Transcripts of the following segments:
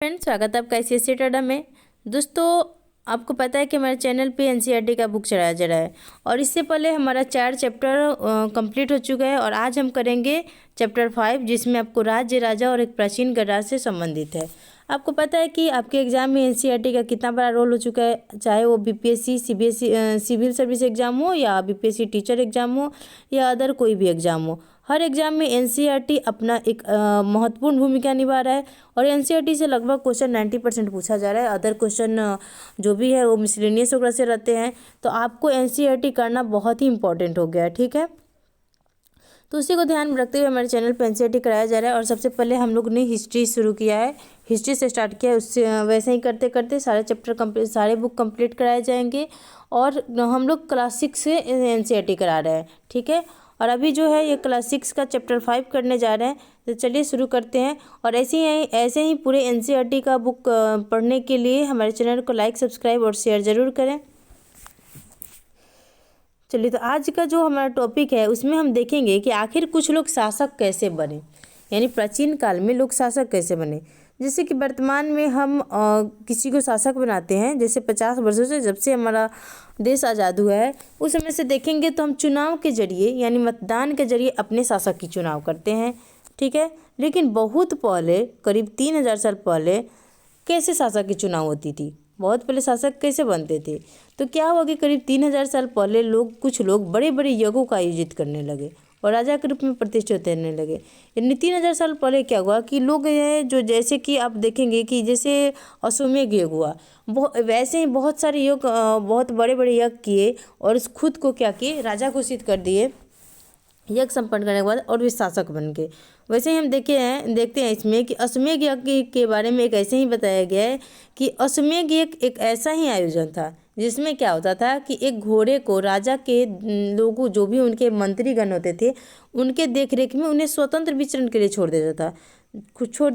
Friends, स्वागत है आपका ICSE टाटा में। दोस्तों, आपको पता है कि हमारे चैनल पे NCERT का बुक चढ़ाया जा रहा है और इससे पहले हमारा 4 चैप्टर कंप्लीट हो चुका है और आज हम करेंगे चैप्टर 5, जिसमें आपको राज्य, राजा और एक प्राचीन गणराज्य से संबंधित है। आपको पता है कि आपके एग्जाम में NCERT का कितना बड़ा रोल हो चुका है, चाहे वो BPSC, CBSE civil service exam हो या BPSC टीचर एग्जाम हो या अदर कोई भी एग्जाम हो। हर एग्जाम में NCERT अपना एक महत्वपूर्ण भूमिका निभा रहा है और NCERT से लगभग क्वेश्चन 90% पूछा जा रहा है। अदर क्वेश्चन जो भी है वो मिसलेनियस वगैरह से रहते हैं, तो आपको NCERT करना बहुत ही इंपॉर्टेंट हो गया है। ठीक है, तो उसी को ध्यान में रखते हुए हमारे चैनल पर NCERT कराया जा रहा है। और सबसे पहले हम लोग ने हिस्ट्री शुरू किया है, हिस्ट्री से स्टार्ट किया है। उससे वैसे ही करते करते सारे चैप्टर कंप्लीट, सारे बुक कंप्लीट कराए जाएंगे और हम लोग क्लास 6 से NCERT करा रहे हैं। ठीक है, और अभी जो है ये क्लास 6 का चैप्टर 5 करने जा रहे हैं, तो चलिए शुरू करते हैं। और ऐसे ही पूरे NCERT का बुक पढ़ने के लिए हमारे चैनल को लाइक, सब्सक्राइब और शेयर ज़रूर करें। चलिए, तो आज का जो हमारा टॉपिक है उसमें हम देखेंगे कि आखिर कुछ लोग शासक कैसे बने, यानी प्राचीन काल में लोग शासक कैसे बने। जैसे कि वर्तमान में हम किसी को शासक बनाते हैं, जैसे 50 वर्षों से जब से हमारा देश आज़ाद हुआ है उस समय से देखेंगे तो हम चुनाव के जरिए यानी मतदान के जरिए अपने शासक की चुनाव करते हैं। ठीक है, लेकिन बहुत पहले, करीब 3000 साल पहले कैसे शासक की चुनाव होती थी, बहुत पहले शासक कैसे बनते थे। तो क्या हुआ कि करीब 3000 साल पहले कुछ लोग बड़े बड़े यज्ञों का आयोजित करने लगे और राजा के रूप में प्रतिष्ठित होने लगे। यानी 3000 साल पहले क्या हुआ कि लोग ये जो, जैसे कि आप देखेंगे कि जैसे अश्वमेध यज्ञ हुआ, वैसे ही बहुत सारे यज्ञ, बहुत बड़े बड़े यज्ञ किए और खुद को क्या किए, राजा घोषित कर दिए यज्ञ संपन्न करने के बाद, और वे शासक बन गए। वैसे ही हम देखते हैं इसमें कि अश्वमेध यज्ञ के बारे में एक ऐसे ही बताया गया है कि अश्वमेध यज्ञ एक ऐसा ही आयोजन था जिसमें क्या होता था कि एक घोड़े को राजा के लोगों, जो भी उनके मंत्रीगण होते थे, उनके देखरेख में उन्हें स्वतंत्र विचरण के लिए छोड़ दिया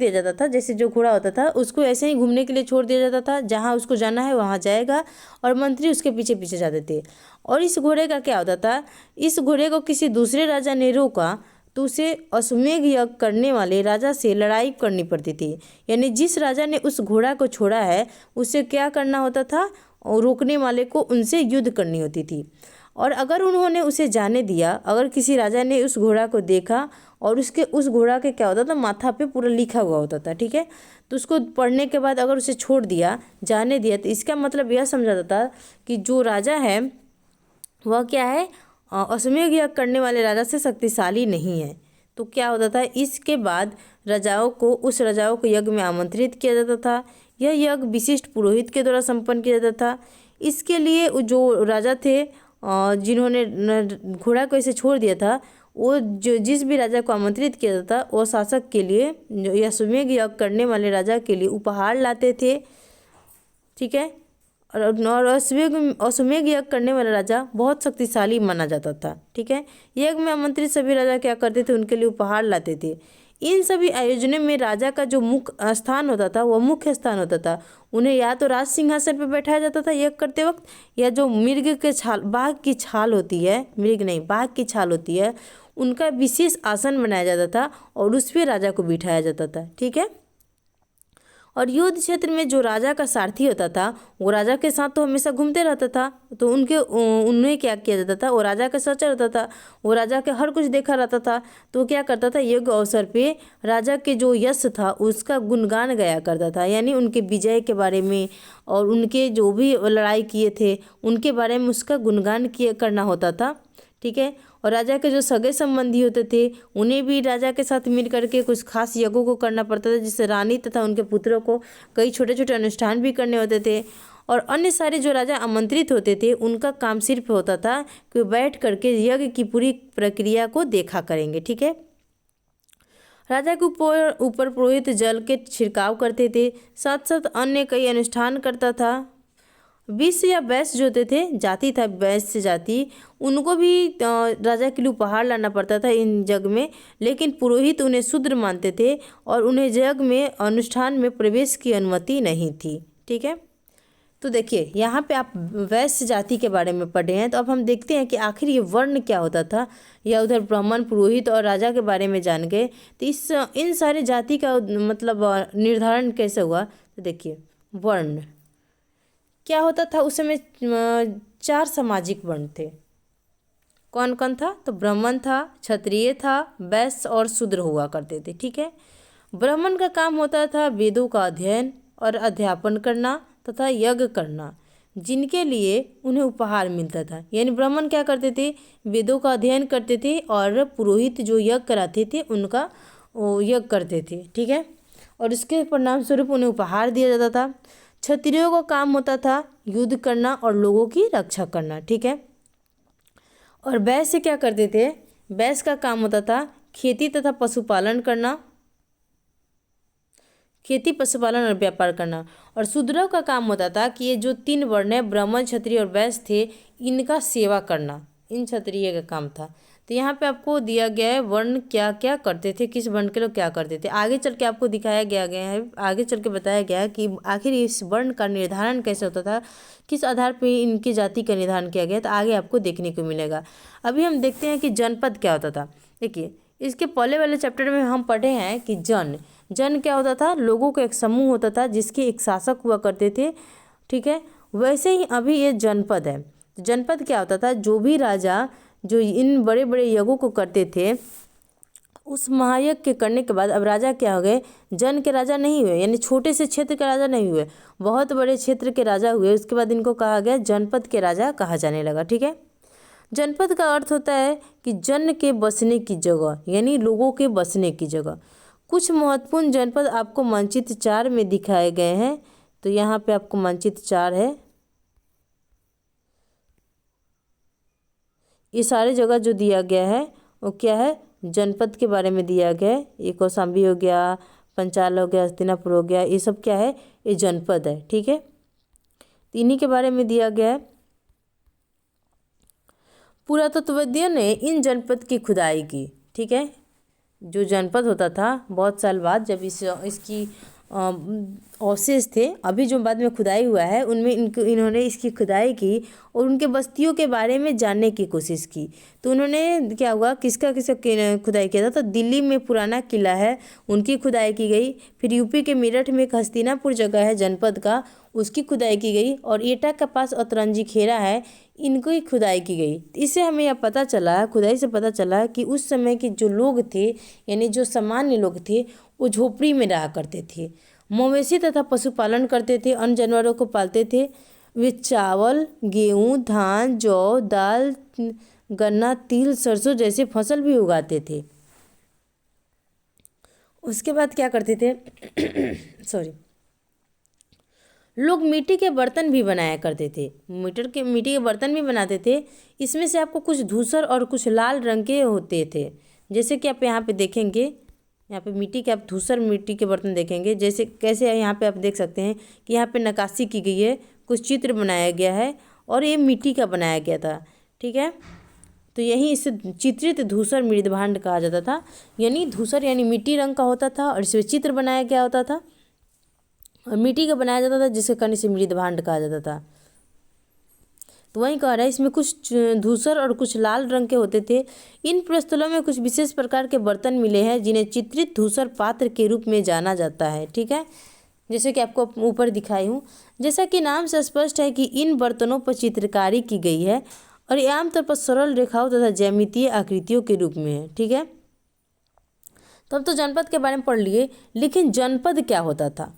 जाता था। जैसे जो घोड़ा होता था उसको ऐसे ही घूमने के लिए छोड़ दिया जाता था, जहाँ उसको जाना है वहाँ जाएगा और मंत्री उसके पीछे पीछे जाते थे। और इस घोड़े का क्या होता था, इस घोड़े को किसी दूसरे राजा ने रोका तो उसे अश्वमेध यज्ञ करने वाले राजा से लड़ाई करनी पड़ती थी। यानी जिस राजा ने उस घोड़ा को छोड़ा है उसे क्या करना होता था, और रोकने वाले को उनसे युद्ध करनी होती थी। और अगर उन्होंने उसे जाने दिया, अगर किसी राजा ने उस घोड़ा को देखा और उस घोड़ा के क्या होता था, माथा पे पूरा लिखा हुआ होता था। ठीक है, तो उसको पढ़ने के बाद अगर उसे छोड़ दिया, जाने दिया, तो इसका मतलब यह समझा जाता कि जो राजा है वह क्या है, अश्वमेध यज्ञ करने वाले राजा से शक्तिशाली नहीं है। तो क्या होता था, इसके बाद उस राजाओं को यज्ञ में आमंत्रित किया जाता था। यह यज्ञ विशिष्ट पुरोहित के द्वारा संपन्न किया जाता था। इसके लिए जो राजा थे जिन्होंने घोड़ा को ऐसे छोड़ दिया था, वो जिस भी राजा को आमंत्रित किया जाता था, वो शासक के लिए, या अश्वमेध यज्ञ करने वाले राजा के लिए उपहार लाते थे। ठीक है, और अश्वमेध यज्ञ करने वाला राजा बहुत शक्तिशाली माना जाता था। ठीक है, यज्ञ में आमंत्रित सभी राजा क्या करते थे, उनके लिए उपहार लाते थे। इन सभी आयोजनों में राजा का जो मुख्य स्थान होता था, वह मुख्य स्थान होता था। उन्हें या तो राज सिंहासन पर बैठाया जाता था यज्ञ करते वक्त, या जो बाघ की छाल होती है, मृग नहीं, बाघ की छाल होती है, उनका विशेष आसन बनाया जाता था और उस पर राजा को बिठाया जाता था। ठीक है, और युद्ध क्षेत्र में जो राजा का सारथी होता था वो राजा के साथ तो हमेशा घूमते रहता था, तो उन्हें क्या किया जाता था, वो राजा का सहचर होता था, वो राजा के हर कुछ देखा रहता था। तो वो क्या करता था, युद्ध अवसर पे राजा के जो यश था उसका गुणगान गाया करता था, यानी उनके विजय के बारे में और उनके जो भी लड़ाई किए थे उनके बारे में उसका गुणगान करना होता था। ठीक है, और राजा के जो सगे संबंधी होते थे उन्हें भी राजा के साथ मिल करके कुछ खास यज्ञों को करना पड़ता था, जिससे रानी तथा उनके पुत्रों को कई छोटे छोटे अनुष्ठान भी करने होते थे। और अन्य सारे जो राजा आमंत्रित होते थे उनका काम सिर्फ होता था कि बैठ करके यज्ञ की पूरी प्रक्रिया को देखा करेंगे। ठीक है, राजा के ऊपर पुरोहित जल के छिड़काव करते थे, साथ साथ अन्य कई अनुष्ठान करता था। विश्व या वैश्य जो होते थे, जाति था वैश्य जाति, उनको भी राजा के लिए उपहार लाना पड़ता था इन यज्ञ में, लेकिन पुरोहित उन्हें शूद्र मानते थे और उन्हें यज्ञ में अनुष्ठान में प्रवेश की अनुमति नहीं थी। ठीक है, तो देखिए यहाँ पे आप वैश्य जाति के बारे में पढ़े हैं, तो अब हम देखते हैं कि आखिर ये वर्ण क्या होता था, या उधर ब्राह्मण, पुरोहित और राजा के बारे में जान गए। तो इन सारे जाति का मतलब निर्धारण कैसे हुआ। तो देखिए वर्ण क्या होता था उस समय, 4 सामाजिक वर्ण थे। कौन कौन था, तो ब्राह्मण था, क्षत्रिय था, वैश्य और शूद्र हुआ करते थे। ठीक है, ब्राह्मण का काम होता था वेदों का अध्ययन और अध्यापन करना तथा यज्ञ करना, जिनके लिए उन्हें उपहार मिलता था। यानी ब्राह्मण क्या करते थे, वेदों का अध्ययन करते थे, और पुरोहित जो यज्ञ कराते थे उनका यज्ञ करते थे। ठीक है, और इसके परिणाम स्वरूप उन्हें उपहार दिया जाता था। क्षत्रियों का काम होता था युद्ध करना और लोगों की रक्षा करना। ठीक है, और वैश्य क्या करते थे, वैश्य का काम होता था खेती तथा पशुपालन करना, खेती, पशुपालन और व्यापार करना। और शूद्रों का काम होता था कि ये जो 3 वर्ण है, ब्राह्मण, क्षत्रिय और वैश्य थे, इनका सेवा करना, इन क्षत्रिय का काम था। तो यहाँ पे आपको दिया गया है वर्ण क्या क्या करते थे, किस वर्ण के लोग क्या करते थे। आगे चल के आपको दिखाया गया है, आगे चल के बताया गया है कि आखिर इस वर्ण का निर्धारण कैसे होता था, किस आधार पर इनकी जाति का निर्धारण किया गया, तो आगे आपको देखने को मिलेगा। अभी हम देखते हैं कि जनपद क्या होता था। देखिए इसके पहले वाले चैप्टर में हम पढ़े हैं कि जन क्या होता था, लोगों का एक समूह होता था जिसके एक शासक हुआ करते थे। ठीक है, वैसे ही अभी ये जनपद है। जनपद क्या होता था, जो भी राजा जो इन बड़े बड़े यज्ञों को करते थे, उस महायज्ञ के करने के बाद अब राजा क्या हो गए, जन के राजा नहीं हुए, यानी छोटे से क्षेत्र के राजा नहीं हुए, बहुत बड़े क्षेत्र के राजा हुए। उसके बाद इनको कहा गया जनपद के राजा कहा जाने लगा। ठीक है, जनपद का अर्थ होता है कि जन के बसने की जगह, यानी लोगों के बसने की जगह। कुछ महत्वपूर्ण जनपद आपको मानचित्र 4 में दिखाए गए हैं। तो यहाँ पे आपको मानचित्र 4 है, ये सारे जगह जो दिया गया है वो क्या है, जनपद के बारे में दिया गया है। ये कौशाम्बी हो गया, पंचाल हो गया, हस्तिनापुर हो गया, ये सब क्या है, ये जनपद है। ठीक है, तो इन्हीं के बारे में दिया गया है। पुरातत्वविदों ने इन जनपद की खुदाई की। ठीक है, जो जनपद होता था बहुत साल बाद जब इसकी अवशेष थे, अभी जो बाद में खुदाई हुआ है उनमें इन्होंने इसकी खुदाई की और उनके बस्तियों के बारे में जानने की कोशिश की। तो उन्होंने क्या हुआ, किसका खुदाई किया था, तो दिल्ली में पुराना किला है उनकी खुदाई की गई। फिर यूपी के मेरठ में एक हस्तिनापुर जगह है जनपद का, उसकी खुदाई की गई। और एटा के पास अतरंजी खेरा है, इनको ही खुदाई की गई। इससे हमें यह पता चला, खुदाई से पता चला कि उस समय के जो लोग थे, यानी जो सामान्य लोग थे, वो झोपड़ी में रहा करते थे, मवेशी तथा पशुपालन करते थे, अन्य जानवरों को पालते थे। वे चावल, गेहूँ, धान, जौ, दाल, गन्ना, तिल, सरसों जैसे फसल भी उगाते थे। उसके बाद क्या करते थे सॉरी, लोग मिट्टी के बर्तन भी बनाया करते थे, मिट्टी के बर्तन भी बनाते थे। इसमें से आपको कुछ धूसर और कुछ लाल रंग के होते थे, जैसे कि आप यहाँ पे देखेंगे, यहाँ पे मिट्टी के आप धूसर मिट्टी के बर्तन देखेंगे। जैसे कैसे यहाँ पे आप देख सकते हैं कि यहाँ पे नक्काशी की गई है, कुछ चित्र बनाया गया है और ये मिट्टी का बनाया गया था। ठीक है, तो यही इसे चित्रित धूसर मृदभांड कहा जाता था। यानी धूसर यानी मिट्टी रंग का होता था और इसमें चित्र बनाया गया होता था और मिट्टी का बनाया जाता था, जिसके कारण इसे मृदभांड कहा जाता था। तो वही कह रहा है, इसमें कुछ धूसर और कुछ लाल रंग के होते थे। इन प्रस्थलों में कुछ विशेष प्रकार के बर्तन मिले हैं जिन्हें चित्रित धूसर पात्र के रूप में जाना जाता है। ठीक है, जैसे कि आपको ऊपर दिखाई हूँ, जैसा कि नाम से स्पष्ट है कि इन बर्तनों पर चित्रकारी की गई है और ये आमतौर पर सरल रेखाओं तथा ज्यामितीय आकृतियों के रूप में है। ठीक है, तब तो जनपद के बारे में पढ़ लिए, लेकिन जनपद क्या होता था,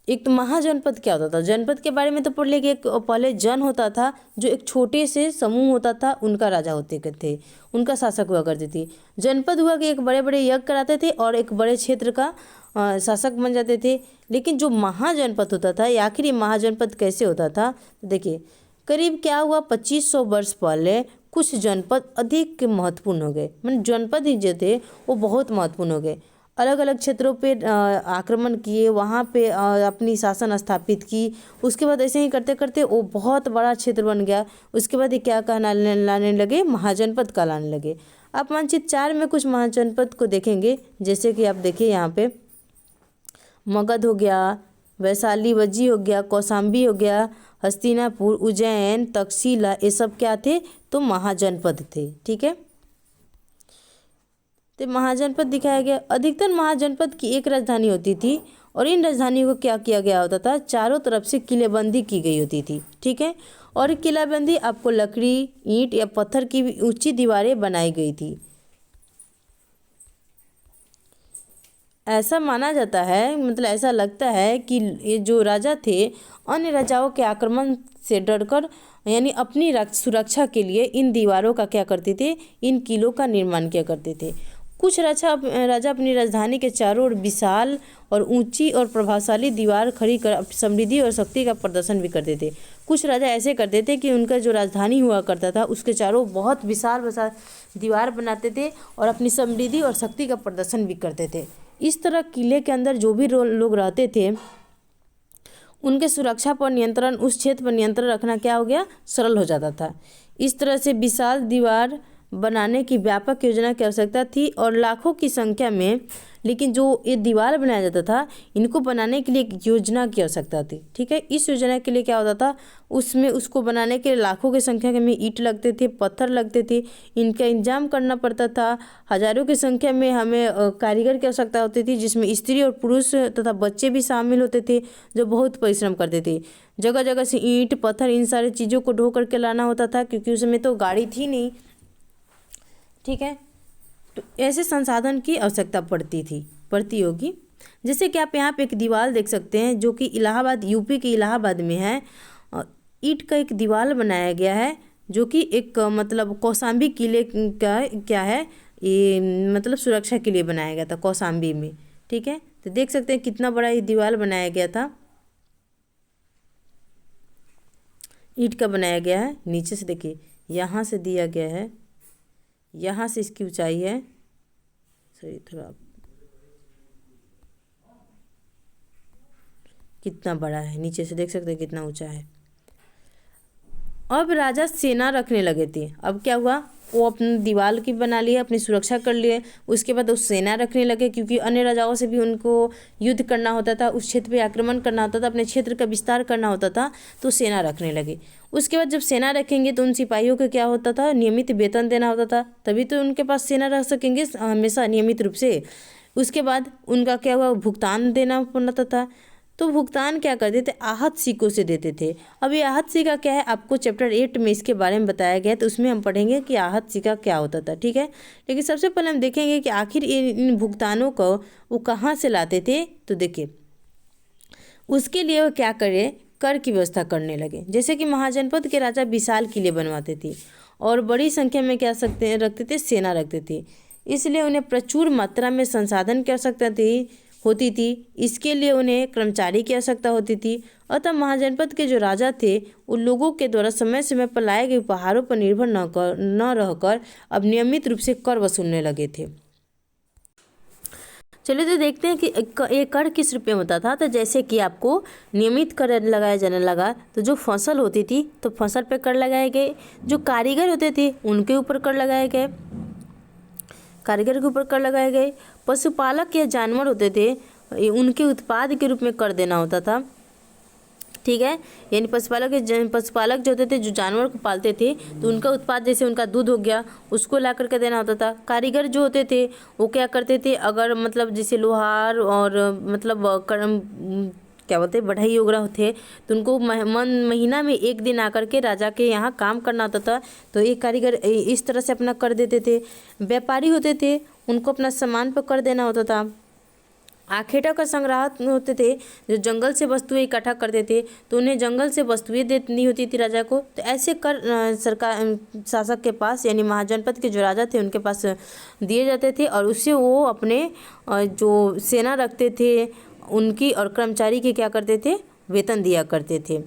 एक तो महाजनपद क्या होता था। जनपद के बारे में तो पढ़ लिए कि एक पहले जन होता था, जो एक छोटे से समूह होता था, उनका राजा होते थे, उनका शासक हुआ करती थी। जनपद हुआ कि एक बड़े बड़े यज्ञ कराते थे और एक बड़े क्षेत्र का शासक बन जाते थे। लेकिन जो महाजनपद होता था, या आखिर महाजनपद कैसे होता था, देखिए करीब क्या हुआ, 2500 वर्ष पहले कुछ जनपद अधिक महत्वपूर्ण हो गए, मतलब जनपद ही जो थे वो बहुत महत्वपूर्ण हो गए। अलग अलग क्षेत्रों पे आक्रमण किए, वहाँ पे अपनी शासन स्थापित की। उसके बाद ऐसे ही करते करते वो बहुत बड़ा क्षेत्र बन गया। उसके बाद ये क्या लाने लगे, महाजनपद का लाने लगे। आप मानचित्र 4 में कुछ महाजनपद को देखेंगे, जैसे कि आप देखिए यहाँ पे मगध हो गया, वैशाली वज्जी हो गया, कौशाम्बी हो गया, हस्तिनापुर, उज्जैन, तक्षशिला, ये सब क्या थे? तो महाजनपद थे। ठीक है, तो महाजनपद दिखाया गया। अधिकतर महाजनपद की एक राजधानी होती थी और इन राजधानियों को क्या किया गया होता था? चारों तरफ से किलेबंदी की गई होती थी। ठीक है, और किलेबंदी आपको लकड़ी, ईंट या पत्थर की ऊंची दीवारें बनाई गई थी। ऐसा माना जाता है, मतलब ऐसा लगता है कि ये जो राजा थे अन्य राजाओं के आक्रमण से डरकर यानी अपनी सुरक्षा के लिए इन दीवारों का क्या करते थे? इन किलों का निर्माण किया करते थे। कुछ राजा अपनी राजधानी के चारों ओर विशाल और ऊंची और प्रभावशाली दीवार खड़ी कर समृद्धि और शक्ति का प्रदर्शन भी करते थे। कुछ राजा ऐसे करते थे कि उनका जो राजधानी हुआ करता था उसके चारों बहुत विशाल विशाल दीवार बनाते थे और अपनी समृद्धि और शक्ति का प्रदर्शन भी करते थे। इस तरह किले के अंदर जो भी लोग रहते थे उनके सुरक्षा पर नियंत्रण, उस क्षेत्र पर नियंत्रण रखना क्या हो गया? सरल हो जाता था। इस तरह से विशाल दीवार बनाने की व्यापक योजना की आवश्यकता थी और लाखों की संख्या में, लेकिन जो ये दीवार बनाया जाता था इनको बनाने के लिए एक योजना की आवश्यकता थी। ठीक है, इस योजना के लिए क्या होता था? उसमें उसको बनाने के लिए लाखों की संख्या में ईंट लगते थे, पत्थर लगते थे, इनका इंतजाम करना पड़ता था। हजारों की संख्या में हमें कारीगर की आवश्यकता होती थी, जिसमें स्त्री और पुरुष तथा बच्चे भी शामिल होते थे जो बहुत परिश्रम करते थे। जगह जगह से ईंट, पत्थर, इन सारी चीज़ों को ढो करके लाना होता था, क्योंकि उस समय तो गाड़ी थी नहीं। ठीक है, तो ऐसे संसाधन की आवश्यकता पड़ती होगी। जैसे कि आप यहाँ पे एक दीवार देख सकते हैं जो कि इलाहाबाद, यूपी के इलाहाबाद में है। ईंट का एक दीवार बनाया गया है जो कि एक मतलब कौशाम्बी किले का क्या है, ये मतलब सुरक्षा के लिए बनाया गया था कौशाम्बी में। ठीक है, तो देख सकते हैं कितना बड़ा ये दीवार बनाया गया था, ईंट का बनाया गया है। नीचे से देखिए, यहाँ से दिया गया है, यहाँ से इसकी ऊंचाई है, सही थोड़ा कितना बड़ा है, नीचे से देख सकते हैं कितना ऊंचा है। अब राजा सेना रखने लगे थे। अब क्या हुआ? वो अपनी दीवार की बना लिए, अपनी सुरक्षा कर लिए, उसके बाद वो सेना रखने लगे, क्योंकि अन्य राजाओं से भी उनको युद्ध करना होता था, उस क्षेत्र पे आक्रमण करना होता था, अपने क्षेत्र का विस्तार करना होता था, तो सेना रखने लगे। उसके बाद जब सेना रखेंगे तो उन सिपाहियों को क्या होता था? नियमित वेतन देना होता था, तभी तो उनके पास सेना रख सकेंगे हमेशा नियमित रूप से। उसके बाद उनका क्या हुआ? भुगतान देना पड़ता था। तो भुगतान क्या करते थे? आहत सिक्कों से देते थे। अब ये आहत सिक्का क्या है? आपको चैप्टर 8 में इसके बारे में बताया गया है, तो उसमें हम पढ़ेंगे कि आहत सिक्का क्या होता था। ठीक है, लेकिन सबसे पहले हम देखेंगे कि आखिर इन भुगतानों को वो कहाँ से लाते थे। तो देखिए, उसके लिए वो क्या करे? कर की व्यवस्था करने लगे। जैसे कि महाजनपद के राजा विशाल किले बनवाते थे और बड़ी संख्या में क्या रखते थे? सेना रखते थे। इसलिए उन्हें प्रचुर मात्रा में संसाधन की आवश्यकता होती थी। इसके लिए उन्हें कर्मचारी की आवश्यकता होती थी। अतः महाजनपद के जो राजा थे उन लोगों के द्वारा समय समय पर लाए गए उपहारों पर निर्भर न रहकर अब नियमित रूप से कर वसूलने लगे थे। चलिए तो देखते हैं कि ये कर किस रूप में होता था। तो जैसे कि आपको नियमित कर लगाया जाने लगा, तो जो फसल होती थी तो फसल पे कर लगाए गए, जो कारीगर होते थे उनके ऊपर कर लगाए गए, कारीगर के ऊपर कर लगाए गए, पशुपालक या जानवर होते थे उनके उत्पाद के रूप में कर देना होता था। ठीक है, यानी पशुपालक जो होते थे, जो जानवर को पालते थे, तो उनका उत्पाद जैसे उनका दूध हो गया उसको ला करके देना होता था। कारीगर जो होते थे वो क्या करते थे? अगर मतलब जैसे लोहार और मतलब क्या बोलते हैं बढ़ई वगैरह थे, तो उनको महीना में एक दिन आकर के राजा के यहाँ काम करना होता था, तो एक कारीगर इस तरह से अपना कर देते थे। व्यापारी होते थे उनको अपना सामान पर कर देना होता था। आखेटा का संग्राहक होते थे जो जंगल से वस्तुएं इकट्ठा करते थे, तो उन्हें जंगल से वस्तुएं देनी होती थी राजा को। तो ऐसे कर सरकार शासक के पास यानी महाजनपद के जो राजा थे उनके पास दिए जाते थे और उससे वो अपने जो सेना रखते थे उनकी और कर्मचारी के क्या करते थे? वेतन दिया करते थे।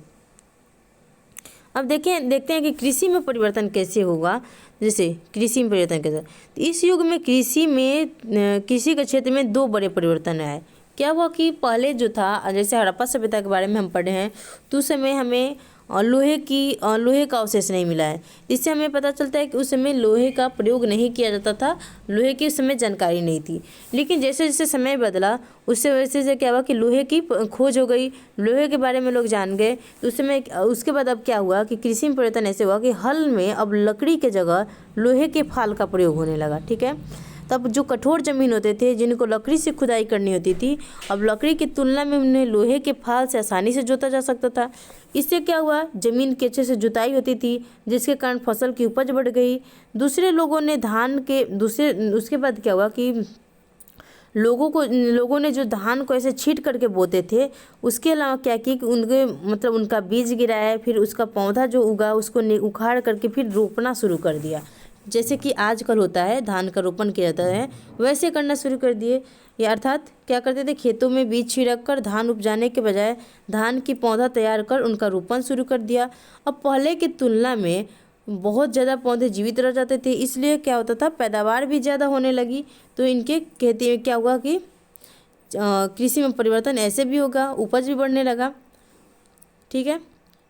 अब देखते हैं कि कृषि में परिवर्तन कैसे होगा। जैसे कृषि में परिवर्तन कैसे, तो इस युग में कृषि के क्षेत्र में दो बड़े परिवर्तन आए। क्या हुआ कि पहले जो था, जैसे हड़प्पा सभ्यता के बारे में हम पढ़े हैं, तो उस समय हमें लोहे का अवशेष नहीं मिला है। इससे हमें पता चलता है कि उस समय लोहे का प्रयोग नहीं किया जाता था, लोहे की उस समय जानकारी नहीं थी। लेकिन जैसे जैसे समय बदला उससे वैसे से क्या हुआ कि लोहे की खोज हो गई, लोहे के बारे में लोग जान गए। तो उस समय उसके बाद अब क्या हुआ कि कृषि में परिवर्तन ऐसे हुआ कि हल में अब लकड़ी के जगह लोहे के फाल का प्रयोग होने लगा। ठीक है, तब जो कठोर जमीन होते थे जिनको लकड़ी से खुदाई करनी होती थी, अब लकड़ी की तुलना में उन्हें लोहे के फाल से आसानी से जोता जा सकता था। इससे क्या हुआ, जमीन की अच्छे से जुताई होती थी, जिसके कारण फसल की उपज बढ़ गई। दूसरे लोगों ने उसके बाद क्या हुआ कि लोगों ने जो धान को ऐसे छींट करके बोते थे, उसके अलावा क्या किया कि उनका बीज गिराया, फिर उसका पौधा जो उगा उसको उखाड़ करके फिर रोपना शुरू कर दिया। जैसे कि आजकल होता है धान का रोपण किया जाता है, वैसे करना शुरू कर दिए। या अर्थात क्या करते थे, खेतों में बीज छिड़क कर धान उपजाने के बजाय धान की पौधा तैयार कर उनका रोपण शुरू कर दिया। अब पहले की तुलना में बहुत ज़्यादा पौधे जीवित रह जाते थे, इसलिए क्या होता था, पैदावार भी ज़्यादा होने लगी। तो इनके खेती में क्या हुआ कि कृषि में परिवर्तन ऐसे भी होगा, उपज भी बढ़ने लगा। ठीक है,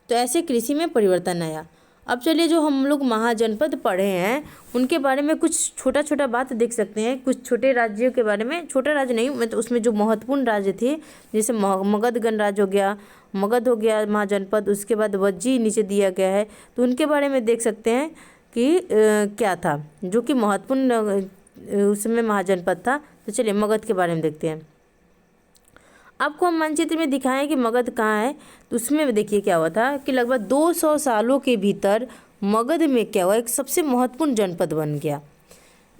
तो ऐसे कृषि में परिवर्तन आया। अब चलिए जो हम लोग महाजनपद पढ़े हैं उनके बारे में कुछ छोटा छोटा बात देख सकते हैं। कुछ छोटे राज्यों के बारे में, छोटा राज्य नहीं मतलब उसमें जो महत्वपूर्ण राज्य थे, जैसे मगध गणराज्य हो गया, मगध हो गया महाजनपद, उसके बाद वज्जी नीचे दिया गया है। तो उनके बारे में देख सकते हैं कि क्या था जो कि महत्वपूर्ण उसमें महाजनपद था। तो चलिए मगध के बारे में देखते हैं। आपको हम मानचित्र में दिखाएं कि मगध कहाँ है। तो उसमें देखिए क्या हुआ था कि लगभग 200 सालों के भीतर मगध में क्या हुआ, एक सबसे महत्वपूर्ण जनपद बन गया।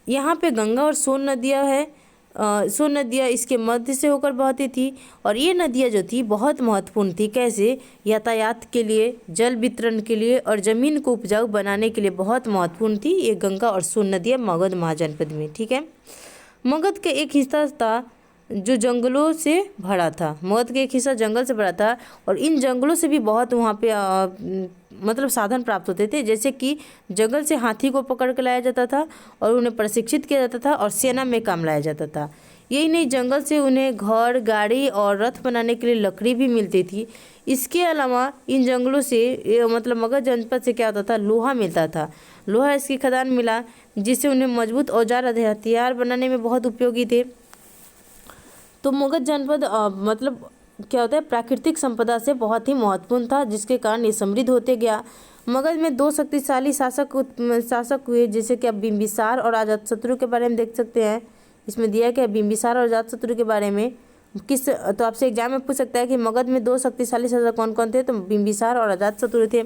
यहाँ पे गंगा और सोन नदियाँ है। सोन नदियाँ इसके मध्य से होकर बहती थी और ये नदियाँ जो थी बहुत महत्वपूर्ण थी। कैसे, यातायात के लिए, जल वितरण के लिए और ज़मीन को उपजाऊ बनाने के लिए बहुत महत्वपूर्ण थी ये गंगा और सोन नदियाँ मगध महाजनपद में। ठीक है, मगध का एक हिस्सा था जो जंगलों से भरा था। मगध का एक हिस्सा जंगल से भरा था और इन जंगलों से भी बहुत वहाँ पे मतलब साधन प्राप्त होते थे। जैसे कि जंगल से हाथी को पकड़ के लाया जाता था और उन्हें प्रशिक्षित किया जाता था और सेना में काम लाया जाता था। यही नहीं, जंगल से उन्हें घर, गाड़ी और रथ बनाने के लिए लकड़ी भी मिलती थी। इसके अलावा इन जंगलों से मतलब मगध जनपद से क्या होता था, लोहा मिलता था। लोहा इसकी खदान मिला जिससे उन्हें मजबूत औजार, हथियार बनाने में बहुत उपयोगी थे। तो मगध जनपद मतलब क्या होता है, प्राकृतिक संपदा से बहुत ही महत्वपूर्ण था, जिसके कारण ये समृद्ध होते गया। मगध में 2 शक्तिशाली शासक हुए, जैसे कि अब बिंबिसार और अजातशत्रु के बारे में देख सकते हैं। इसमें दिया क्या, बिंबिसार और अजातशत्रु के बारे में तो आपसे एग्जाम में पूछ सकता है कि मगध में 2 शक्तिशाली शासक कौन कौन थे। तो बिंबिसार और अजातशत्रु थे।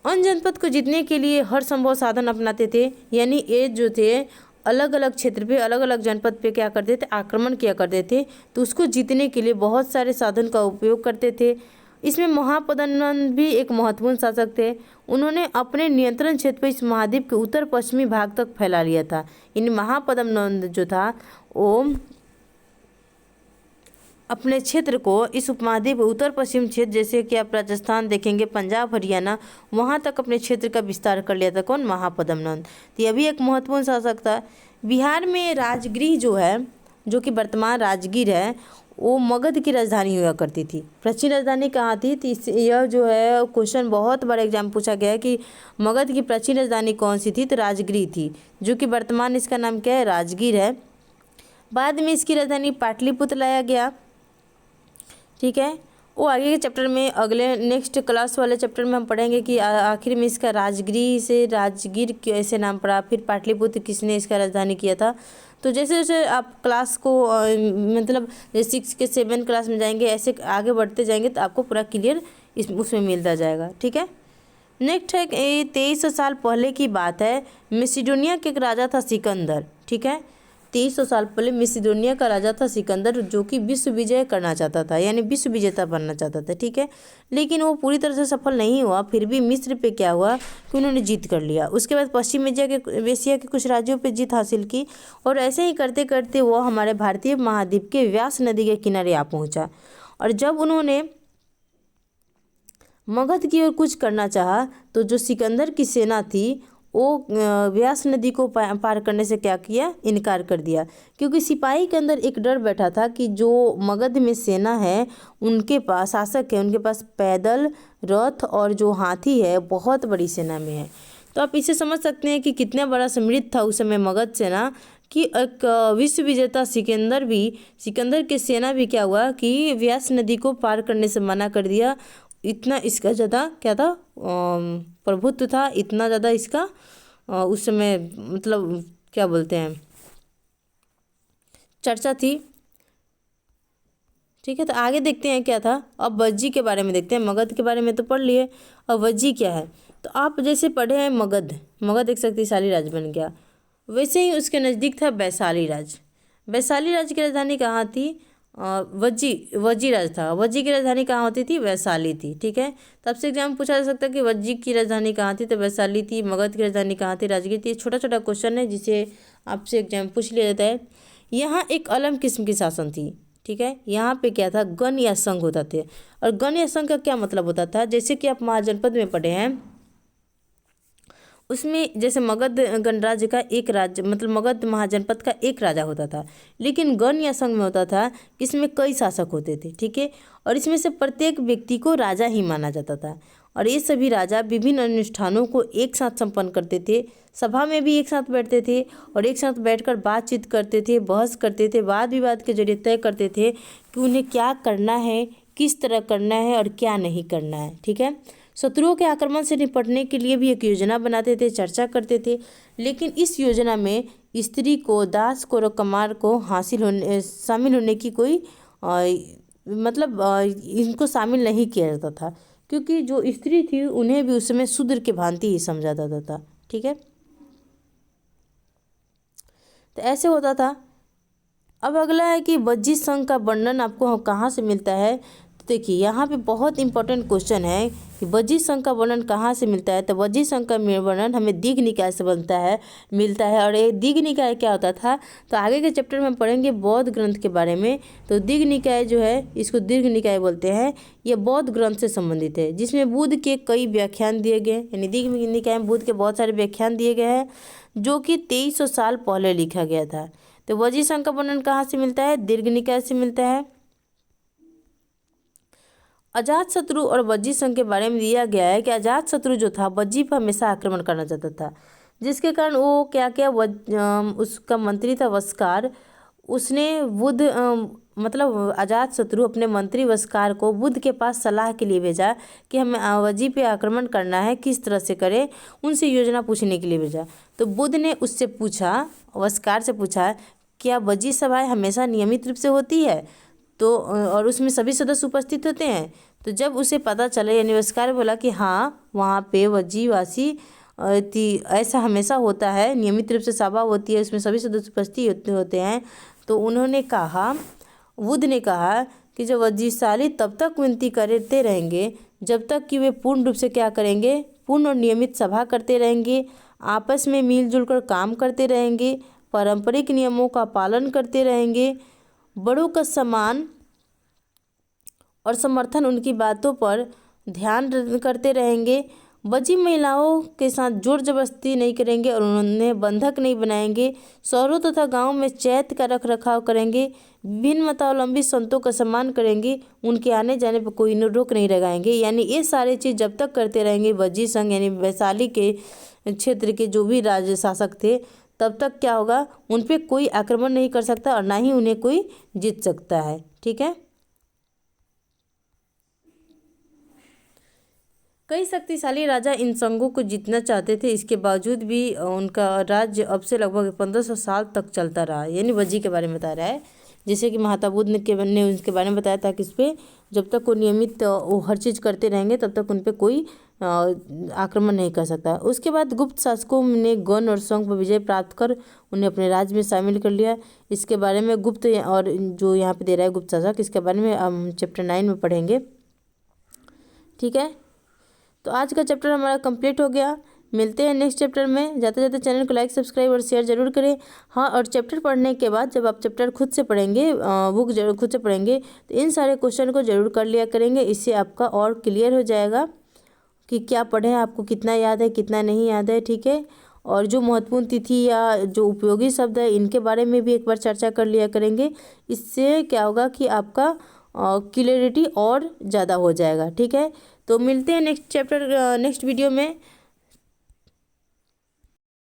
अन्य जनपद को जीतने के लिए हर संभव साधन अपनाते थे, यानी ये जो थे अलग अलग क्षेत्र पे, अलग अलग जनपद पे क्या करते थे, आक्रमण किया करते थे। तो उसको जीतने के लिए बहुत सारे साधन का उपयोग करते थे। इसमें महापद्मनंद भी एक महत्वपूर्ण शासक थे। उन्होंने अपने नियंत्रण क्षेत्र पर इस महाद्वीप के उत्तर पश्चिमी भाग तक फैला लिया था। इन महापद्मनंद जो था वो अपने क्षेत्र को, इस उपमहाद्वीप उत्तर पश्चिम क्षेत्र, जैसे कि आप राजस्थान देखेंगे, पंजाब, हरियाणा, वहाँ तक अपने क्षेत्र का विस्तार कर लिया था। कौन, महापद्मनंद। तो यह भी एक महत्वपूर्ण शासक था। बिहार में राजगृह जो है, जो कि वर्तमान राजगीर है, वो मगध की राजधानी हुआ करती थी। प्राचीन राजधानी कहाँ थी, तो यह जो है क्वेश्चन बहुत बड़ा एग्जाम पूछा गया है कि मगध की प्राचीन राजधानी कौन सी थी। तो राजगृह थी, जो कि वर्तमान इसका नाम क्या है, राजगीर है। बाद में इसकी राजधानी पाटलिपुत्र लाया गया। ठीक है, वो आगे के चैप्टर में, अगले नेक्स्ट क्लास वाले चैप्टर में हम पढ़ेंगे कि आखिर में इसका राजगृह से राजगीर कैसे नाम पड़ा, फिर पाटलिपुत्र किसने इसका राजधानी किया था। तो जैसे जैसे आप क्लास को मतलब 6 के 7 क्लास में जाएंगे, ऐसे आगे बढ़ते जाएंगे तो आपको पूरा क्लियर उसमें मिलता जाएगा। ठीक है, नेक्स्ट है 2300 साल पहले की बात है। मैसिडोनिया के एक राजा था सिकंदर। ठीक है, 2300 साल पहले मैसिडोनिया का राजा था सिकंदर, जो कि विश्व विजय करना चाहता था, यानी विश्व विजेता बनना चाहता था। ठीक है, लेकिन वो पूरी तरह से सफल नहीं हुआ। फिर भी मिस्र पे क्या हुआ कि उन्होंने जीत कर लिया। उसके बाद पश्चिम एशिया के कुछ राज्यों पे जीत हासिल की और ऐसे ही करते करते वो हमारे भारतीय महाद्वीप के व्यास नदी के किनारे आ पहुँचा। और जब उन्होंने मगध की ओर कुछ करना चाहा तो जो सिकंदर की सेना थी वो व्यास नदी को पार करने से क्या किया, इनकार कर दिया, क्योंकि सिपाही के अंदर एक डर बैठा था कि जो मगध में सेना है उनके पास, शासक है उनके पास पैदल, रथ और जो हाथी है बहुत बड़ी सेना में है। तो आप इसे समझ सकते हैं कि कितना बड़ा समृद्ध था उस समय मगध सेना, कि एक विश्व विजेता सिकंदर की सेना भी क्या हुआ कि व्यास नदी को पार करने से मना कर दिया। इतना इसका ज़्यादा क्या था, प्रभुत्व था, इतना ज़्यादा इसका उस समय मतलब क्या बोलते हैं, चर्चा थी। ठीक है, तो आगे देखते हैं क्या था। अब वज्जी के बारे में देखते हैं। मगध के बारे में तो पढ़ लिए, अब वज्जी क्या है। तो आप जैसे पढ़े हैं मगध एक शक्तिशाली राज्य बन गया, वैसे ही उसके नज़दीक था वैशाली राज्य। वैशाली राज्य की राजधानी कहाँ थी, वज्जी राज्य था। वज्जी की राजधानी कहाँ होती थी, वैशाली थी। ठीक है, तो आपसे एग्जाम पूछा जा सकता है कि वज्जी की राजधानी कहाँ थी, तो वैशाली थी। मगध की राजधानी कहाँ थी, राजगीर थी। छोटा छोटा क्वेश्चन है जिसे आपसे एग्जाम पूछ लिया जाता है। यहाँ एक अलग किस्म की शासन थी। ठीक है, यहाँ पे क्या था, गण या संघ होता थे। और गण या संघ का क्या मतलब होता था, जैसे कि आप महाजनपद में पढ़े हैं, उसमें जैसे मगध गणराज्य का एक राज्य मतलब मगध महाजनपद का एक राजा होता था, लेकिन गण या संघ में होता था कि इसमें कई शासक होते थे। ठीक है, और इसमें से प्रत्येक व्यक्ति को राजा ही माना जाता था, और ये सभी राजा विभिन्न अनुष्ठानों को एक साथ संपन्न करते थे। सभा में भी एक साथ बैठते थे और एक साथ बैठकर बातचीत करते थे, बहस करते थे, वाद विवाद के जरिए तय करते थे कि उन्हें क्या करना है, किस तरह करना है और क्या नहीं करना है। ठीक है, शत्रुओं के आक्रमण से निपटने के लिए भी एक योजना बनाते थे, चर्चा करते थे। लेकिन इस योजना में स्त्री को, दास को और कमार को शामिल होने की कोई इनको शामिल नहीं किया जाता था, क्योंकि जो स्त्री थी उन्हें भी उस समय शूद्र के भांति ही समझा जाता था। ठीक है, तो ऐसे होता था। अब अगला है कि वज्जी संघ का वर्णन आपको कहाँ से मिलता है। तो देखिए यहाँ पे बहुत इंपॉर्टेंट क्वेश्चन है कि वज्जी संघ का वर्णन कहाँ से मिलता है। तो वज्जी संघ का वर्णन हमें दीघ निकाय से मिलता है। और ये दीघ निकाय क्या होता था, तो आगे के चैप्टर में हम पढ़ेंगे बौद्ध ग्रंथ के बारे में। तो दीघ निकाय जो है, इसको दीर्घ निकाय बोलते हैं। ये बौद्ध ग्रंथ से संबंधित है, जिसमें बुद्ध के कई व्याख्यान दिए गए, यानी दीघ निकाय में बुद्ध के बहुत सारे व्याख्यान दिए गए हैं, जो कि 2300 साल पहले लिखा गया था। तो वज्जी संघ का वर्णन कहाँ से मिलता है, दीर्घ निकाय से मिलता है। अजातशत्रु और वज्जी संघ के बारे में दिया गया है कि अजातशत्रु जो था वज्जी पर हमेशा आक्रमण करना चाहता था, जिसके कारण वो क्या क्या उसका मंत्री था वस्कार, उसने अजातशत्रु अपने मंत्री वस्कार को बुद्ध के पास सलाह के लिए भेजा कि हमें वज्जी पे आक्रमण करना है, किस तरह से करें, उनसे योजना पूछने के लिए भेजा। तो बुद्ध ने उससे पूछा, वस्कार से पूछा, क्या वज्जी सभाएं हमेशा नियमित रूप से होती है, तो और उसमें सभी सदस्य उपस्थित होते हैं। तो जब उसे पता चला, यानी वस्कार बोला कि हाँ वहाँ पे वज्जीवासी ऐसा हमेशा होता है, नियमित रूप से सभा होती है, उसमें सभी सदस्य उपस्थित होते हैं। तो बुद्ध ने कहा कि जब वज्जीशाली तब तक विनती करते रहेंगे जब तक कि वे पूर्ण रूप से क्या करेंगे, पूर्ण और नियमित सभा करते रहेंगे, आपस में मिलजुल कर काम करते रहेंगे, पारंपरिक नियमों का पालन करते रहेंगे, बड़ों का सम्मान और समर्थन, उनकी बातों पर ध्यान करते रहेंगे, वज्जी महिलाओं के साथ जोर जबरदस्ती नहीं करेंगे और उन्हें बंधक नहीं बनाएंगे, शहरों तथा गांवों में चैत्य का रख रखाव करेंगे, भिन्न मतावलंबी संतों का सम्मान करेंगे, उनके आने जाने पर कोई रोक नहीं लगाएंगे। यानी ये सारे चीज़ जब तक करते रहेंगे वज्जी संघ यानी वैशाली के क्षेत्र के जो भी राज्य शासक थे, तब तक क्या होगा, उन पर कोई आक्रमण नहीं कर सकता और ना ही उन्हें कोई जीत सकता है। ठीक है, कई शक्तिशाली राजा इन संघों को जीतना चाहते थे, इसके बावजूद भी उनका राज्य अब से लगभग 1500 साल तक चलता रहा। यानी वज्जी के बारे में बता रहा है, जैसे कि महात्मा बुद्ध ने उसके बारे में बताया था कि इस पर जब तक वो नियमित वो हर चीज़ करते रहेंगे तब तक उन पर कोई आक्रमण नहीं कर सकता। उसके बाद गुप्त शासकों ने गण और संघ पर विजय प्राप्त कर उन्हें अपने राज्य में शामिल कर लिया। इसके बारे में गुप्त और जो यहाँ पे दे रहा है गुप्त शासक, इसके बारे में हम चैप्टर 9 में पढ़ेंगे। ठीक है, तो आज का चैप्टर हमारा कंप्लीट हो गया। मिलते हैं नेक्स्ट चैप्टर में। जाते जाते चैनल को लाइक, सब्सक्राइब और शेयर जरूर करें। हाँ, और चैप्टर पढ़ने के बाद जब आप चैप्टर खुद से पढ़ेंगे, बुक जरूर खुद से पढ़ेंगे, तो इन सारे क्वेश्चन को जरूर कर लिया करेंगे। इससे आपका और क्लियर हो जाएगा कि क्या पढ़ें, आपको कितना याद है कितना नहीं याद है, ठीक है। और जो महत्वपूर्ण तिथि या जो उपयोगी शब्द है इनके बारे में भी एक बार चर्चा कर लिया करेंगे। इससे क्या होगा कि आपका क्लियरिटी और ज़्यादा हो जाएगा, ठीक है। तो मिलते हैं नेक्स्ट वीडियो में।